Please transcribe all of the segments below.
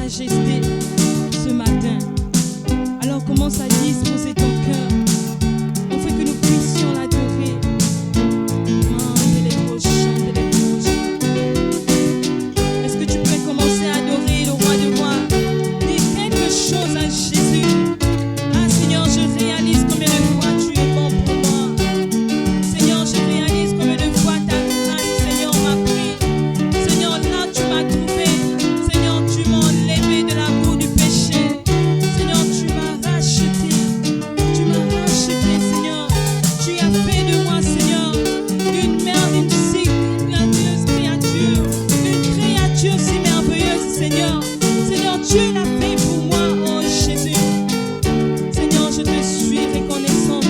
majesté ce matin. Alors commence à disposer ton cœur afin que nous puissions l'adorer. Est-ce que tu peux commencer à adorer le roi de rois? Dis quelque chose à Jésus. Ah Seigneur, je réalise combien de fois tu es bon pour moi. Seigneur, je réalise combien de fois ta grâce, Seigneur, m'a pris. Seigneur, là tu m'as trouvé. Seigneur, tu m'as enlevé de la boue du péché. Seigneur, tu m'as racheté. Tu m'as racheté, Seigneur. Tu as fait de moi, Seigneur, une mère, une merveilleuse créature. Une créature si merveilleuse, Seigneur. Seigneur, tu l'as fait pour moi, oh Jésus. Seigneur, je te suis reconnaissante.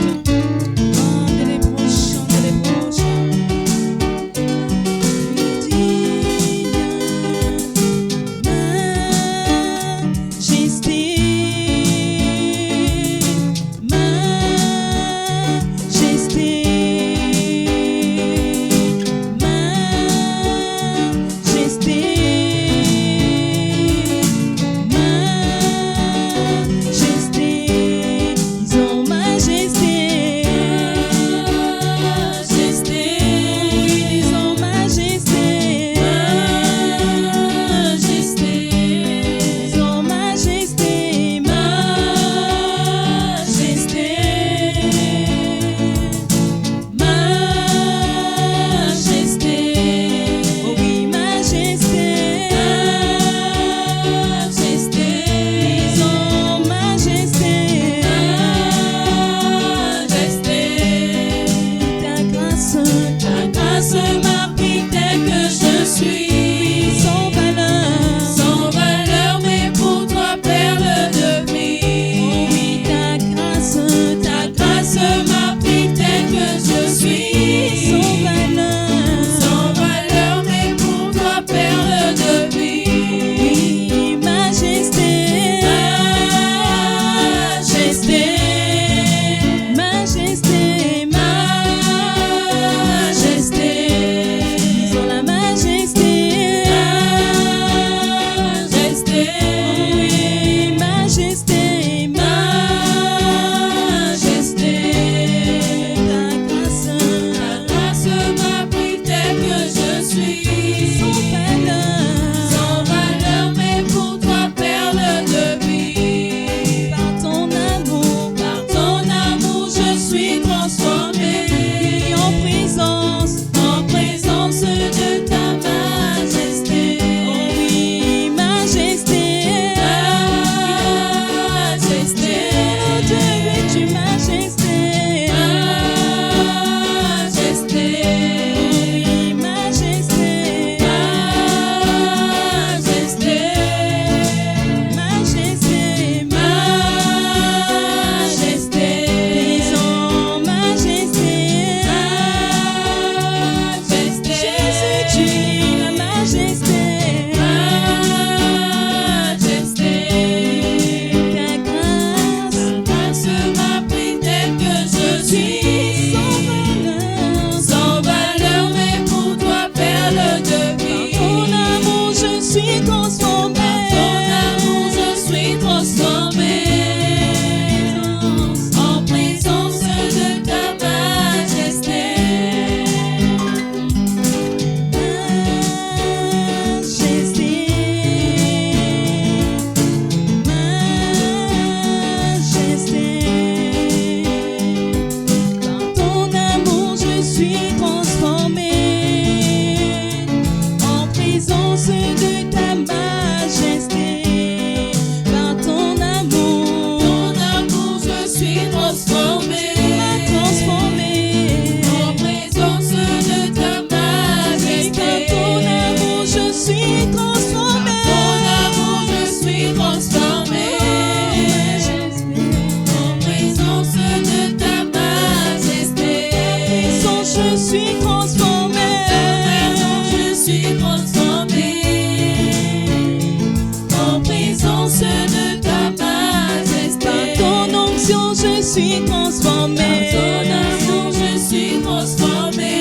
suis transformé. Par ton amour, je suis transformé.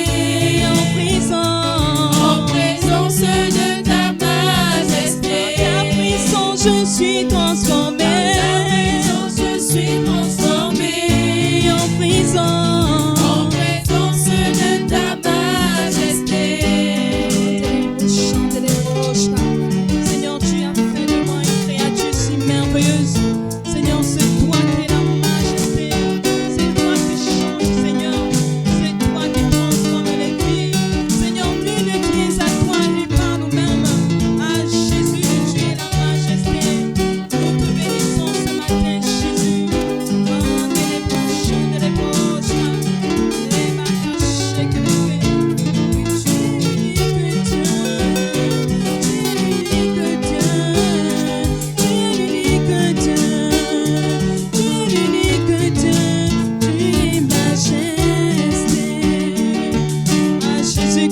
En présence de ta majesté. Ta puissance, je suis transformé. Je suis transformé En présence de ta majesté. Seigneur, tu as fait de moi une créature si merveilleuse. Seigneur, c'est toi qui es la majesté. C'est toi qui changes, Seigneur. C'est toi qui transformes les vies. Seigneur, nul ne vient à toi et par nous-mêmes. Ah, Jésus, tu es la majesté. Nous te bénissons ce matin, Jésus.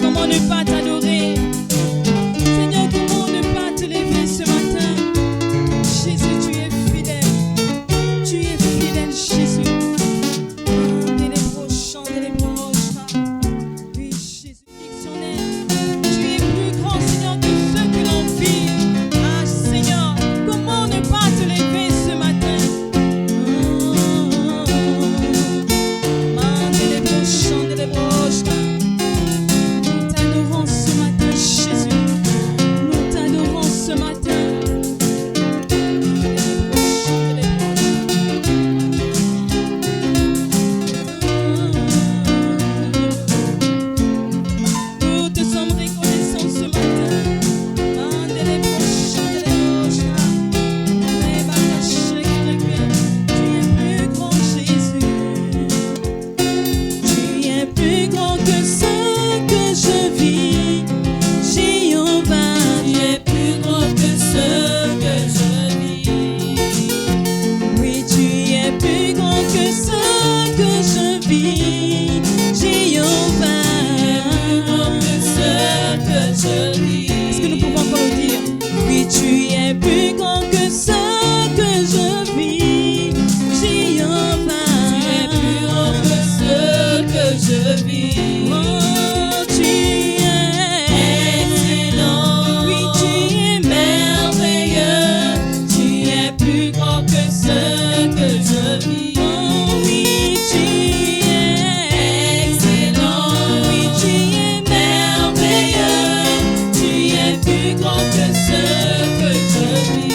Comment ne pas t'adorer? Seigneur, comment ne pas te lever ce matin? Jésus, tu es fidèle. Tu es fidèle, Jésus. Oui, Jésus, fictionnel. Tu es plus grand, Seigneur, que ceux qui l'envient. Ah, Seigneur, comment ne pas te lever ce matin? Nous t'adorons ce matin, Jésus. Nous t'adorons ce matin. Nous te sommes reconnaissants ce matin. Tu es plus grand, Jésus. Tu es plus grand que ce que je vis, Jéhovah. Tu es plus grand que ce que je vis. Oui, tu es plus grand que ce que je vis, Jéhovah. Je vis. Est-ce que nous pouvons encore le dire? Oui, tu es plus grand que ce que je vis, Jéhovah. Tu es plus grand que ce que je vis. Oh, tu es excellent. Oui, tu es merveilleux. Tu es plus grand que ce que je vis. Oh, oui, tu es excellent. Oui, tu es merveilleux. Tu es plus grand que ce que je vis.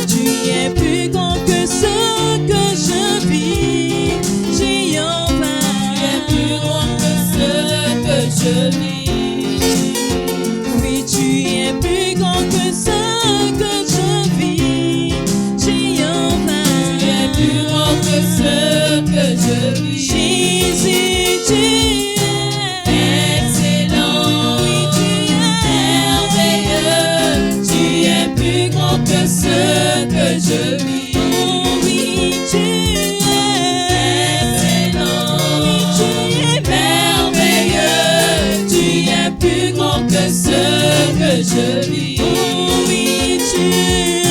Tu es plus grand que ce que je vis, Jéhovah. Tu es plus grand que ce que je vis. Oui, tu es plus grand que ce que je vis, Jéhovah. Tu es plus grand que ce que je vis. Jésus, tu es excellent. Oui, tu es merveilleux. Tu es plus grand que ce que je vis. Oh, oui, tu es excellent. Oui, tu es merveilleux. Tu es plus grand que ce que je vis. Oh, oui, tu es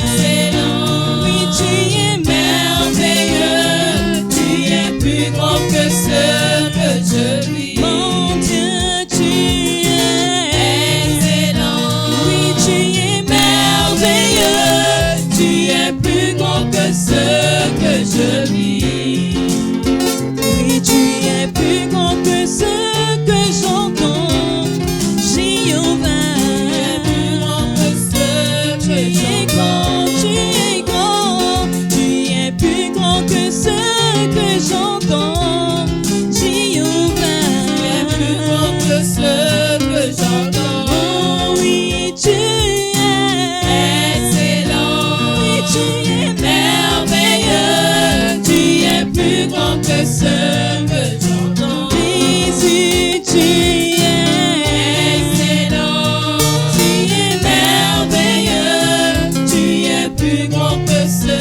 excellent. Oui, tu es merveilleux. Tu es plus grand que ce que je vis. Mon Dieu, tu es excellent. Oui, tu es merveilleux. Tu es plus grand que ce que je vis. Oui, tu es plus grand que ce que j'entends, Jéhovah. Tu es grand, tu es grand, tu es plus grand que ce que j'entends, Jéhovah. Tu es plus grand que ce que j'entends. Oh oui, tu es excellent. Oui, tu es merveilleux. Tu es plus grand que ce que j'entends. Jésus, tu es excellent. Tu es merveilleux. Tu es plus grand que ce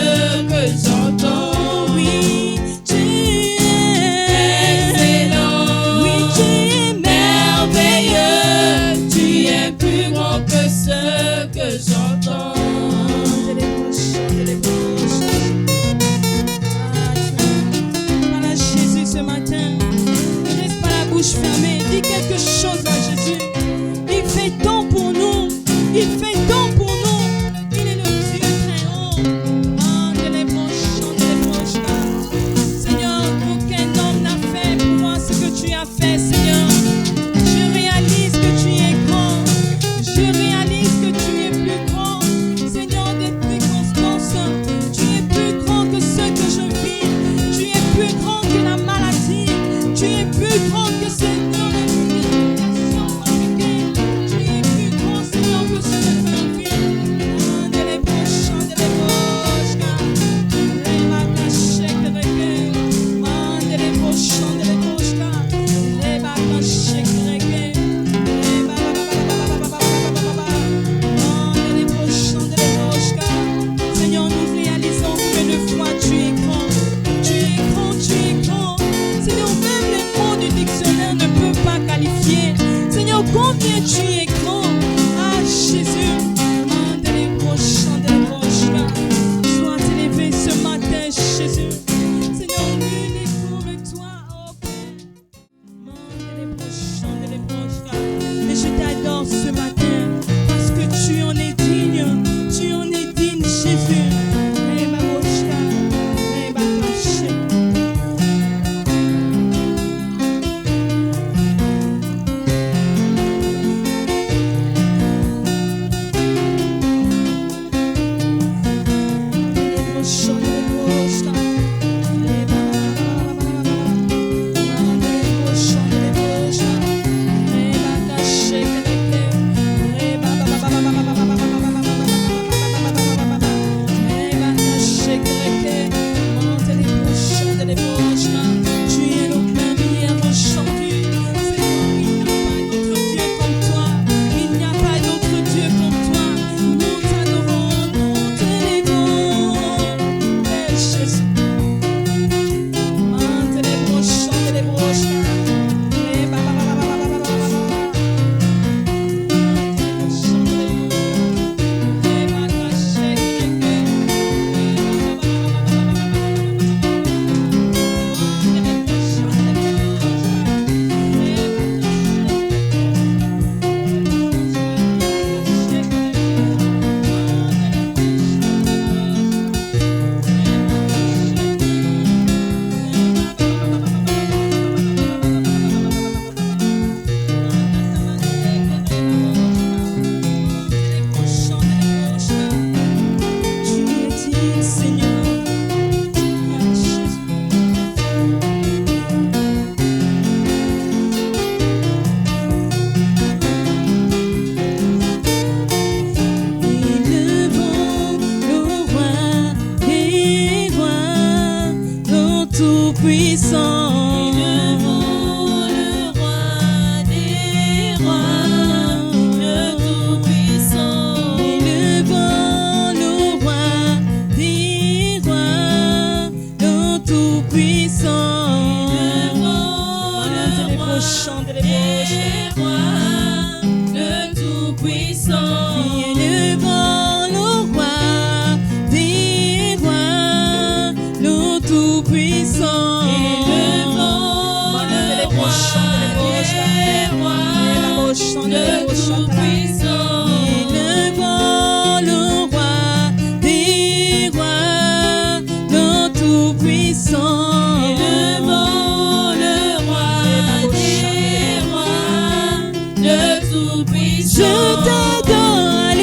que j'entends. Oui, tu es excellent. Oui, tu es merveilleux. Tu es plus grand que ce que j'entends. Voilà Jésus ce matin. Ne laisse pas la bouche fermée. Dis quelque chose à Jésus. Il fait tant pour nous. Il fait tant pour nous. Viens devant le roi des rois, le Tout-Puissant. Devant le roi des rois, le Tout-Puissant. Devant le roi des rois, le Tout-Puissant. Devant le roi des rois, le Je Tout-Puissant. t'adore,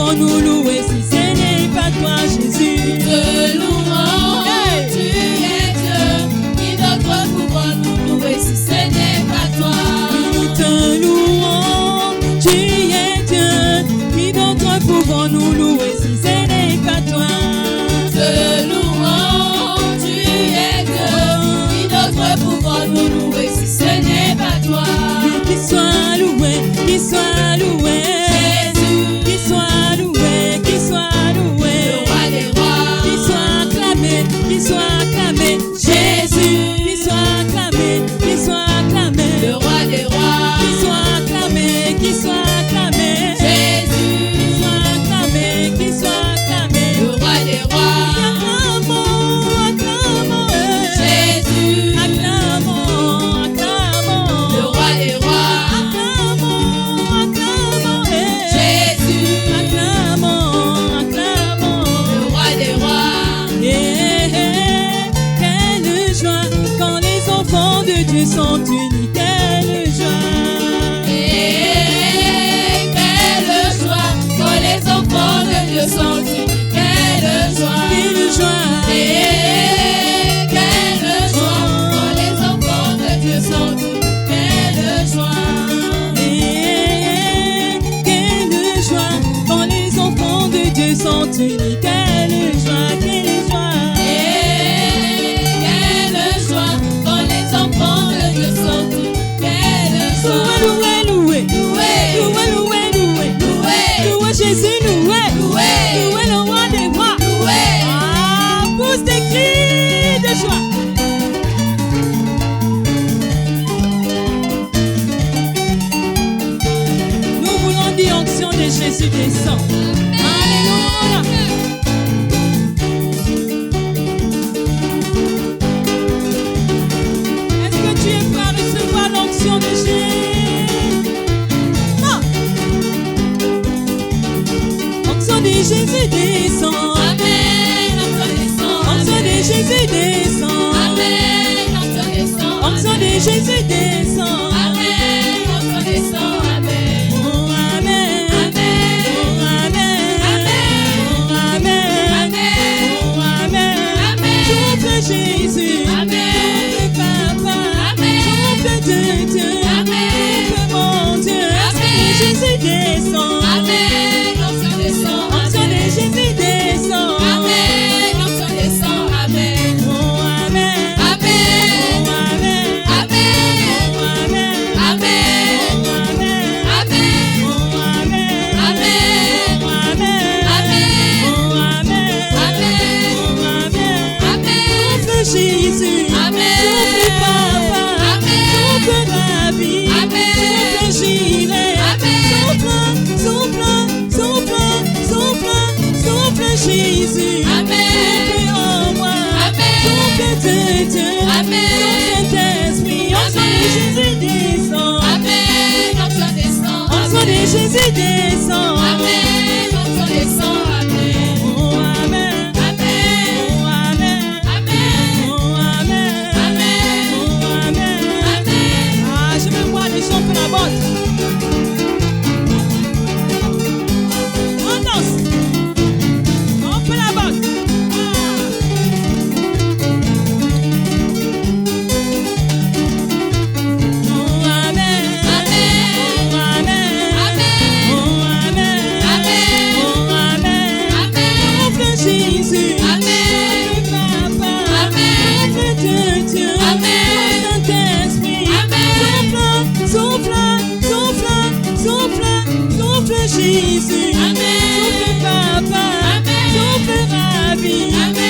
pouvons nous louer si ce n'est pas toi, Jésus. Te louons, tu es Dieu. Qui d'autre pouvons nous louer si ce n'est pas toi? Nous te louons, tu es Dieu. Qui d'autre pouvons nous louer si ce n'est pas toi? Te louons, tu es Dieu. Qui d'autre pouvons nous louer si ce n'est pas toi? Qu'il soit loué, qu'il soit loué. Jésus, Qu'il soit loué, qu'il soit loué. le roi des rois. Qu'il soit acclamé, qu'il soit acclamé. Jésus, Qu'il soit acclamé, qu'il soit acclamé. le roi des rois. Qu'il soit acclamé, qu'il soit acclamé. Jésus, Qu'il soit acclamé, qu'il soit acclamé. le roi des rois. Acclamons, acclamons, Jésus, acclamons, acclamons. le roi des rois. Acclamons, acclamons, Jésus, acclamons, acclamons. le roi des rois. Quelle joie quand les enfants de Dieu sont unis. Quelle joie. Quelle joie quand les enfants de Dieu sont unis. Quelle joie. Quelle joie. Quelle joie quand les enfants de Dieu sont unis. Quelle joie. Quelle joie quand les enfants de Dieu sont unis. Quelle joie, quelle joie. Quelle joie quand les enfants de Dieu sont unis. Quelle joie. Loué, loué, loué, Loué, loué, loué, loué, loué, loué Jésus, loué, loué, loué le roi des rois. loué. Ah, pousse des cris de joie. Nous voulons dire onction de Jésus descend. Alléluia. Est-ce que tu es prêt à recevoir l'onction de Jésus? Non. Onction de Jésus descend. Amen. Onction de Jésus descend. Amen. Onction de Jésus descend. Amen. Amen. Oh, amen. Amen. Oh, amen. Amen. Oh, amen. Amen. Oh, amen. Amen. Souffle Jésus. Amen. Souffle Papa. Amen. Souffle de Dieu. Amen. Souffle mon Dieu. Amen. Jésus descend. Amen. Onction descend. Onction de Jésus descend. Amen. Onction descend. Amen. Oh, amen. Amen. Oh, amen. Amen. Oh, amen. Amen. Oh, amen. Amen. Oh, amen. Amen. Oh, amen. Amen. Oh, amen. Amen. Oh, amen. Amen. Souffle Jésus. Amen. Souffle Papa. Amen. Souffle Rabbi. Amen. Souffle Jireh. Amen. Souffle, souffle, souffle, souffle, souffle Jésus. Amen. Souffle en moi. Amen. Souffle de Dieu. Amen. Ton Saint-Esprit. Onction de Jésus descend. Amen. Onction descend. Onction de Jésus descend. Amen. Onction descend. Amen. Oh, amen. Amen. Oh, amen. Amen. Oh, amen. Amen. Oh, amen. Amen. Ah, je veux voir les gens faire la botte. On danse. On fait la botte. Ah. Oh, amen. Amen. Oh, amen. Amen. Oh, amen. Amen. Oh, amen. Amen. Souffle Jésus. Amen. Souffle Papa. Amen. Souffle de Dieu. Amen. Ton Saint-Esprit. Amen. Souffle, souffle, souffle, souffle Jésus. Amen. Souffle Papa. Amen. Souffle Rabbi. Amen.